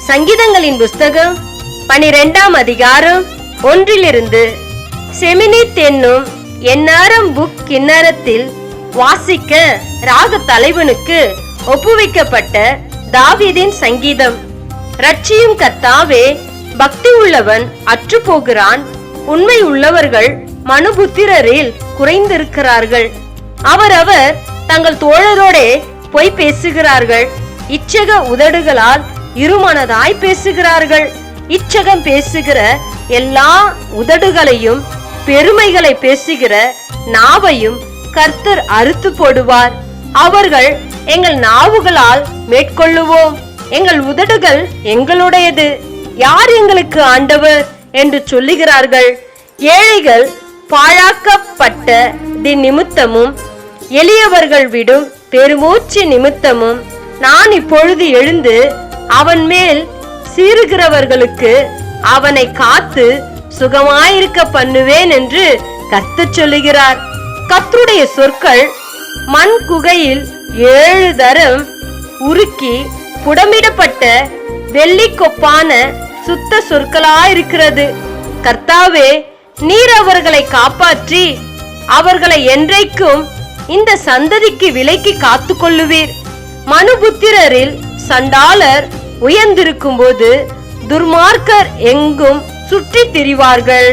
சங்கீதங்களின் புஸ்தகம் 12ஆம் அதிகாரம் 1 செமினித் என்னும் எந்நேரம் புக் கிண்ணறத்தில் வாசிக்க ராக தலைவனுக்கு ஒப்புவிக்கப்பட்ட தாவீதின் சங்கீதம். ரட்சியும் கர்த்தாவே, பக்தி உள்ளவன் அற்று போகிறான், உண்மை உள்ளவர்கள் மனுபுத்திரரில் குறைந்திருக்கிறார்கள். அவரவர் தங்கள் தோழரோடே பொய் பேசுகிறார்கள், இச்சக உதடுகளால் இருமனதாய் பேசுகிறார்கள். இச்சகம் பேசுகிற எல்லா உதடுகளையும் பெருமைகளை பேசுகிற நாவையும் கர்த்தர் அறுத்து போடுவார். அவர்கள் எங்கள் நாவுகளால் மேற்கொள்ளுவோம், எங்கள் உதடுகள் எங்களுடையது, யார் எங்களுக்கு ஆண்டவர் என்று சொல்லுகிறார்கள். ஏழைகள் பாழாக்கப்பட்ட நிமித்தமும் எளியவர்கள் விடும் பெருமூச்சு நிமித்தமும் நான் இப்பொழுது எழுந்து அவன் மேல் சீறுகிறவர்களுக்கு அவனை காத்து சுகமாயிருக்க பண்ணுவேன் என்று கர்த்தர் சொல்லுகிறார். கர்த்தருடைய சொற்கள் மண் குகையில் 7 தரம் உருக்கி புடமிடப்பட்ட வெள்ளி கொப்பான சுத்த சொற்களாயிருக்கிறது. கர்த்தாவே, நீர் அவர்களை காப்பாற்றி அவர்களை என்றைக்கும் இந்த சந்ததிக்கு விலைக்கு காத்து கொள்ளுவீர். மனுபுத்திரரில் சண்டாளர் உயர்ந்திருக்கும் போது துர்மார்க்கர் எங்கும் சுற்றி திரிவார்கள்.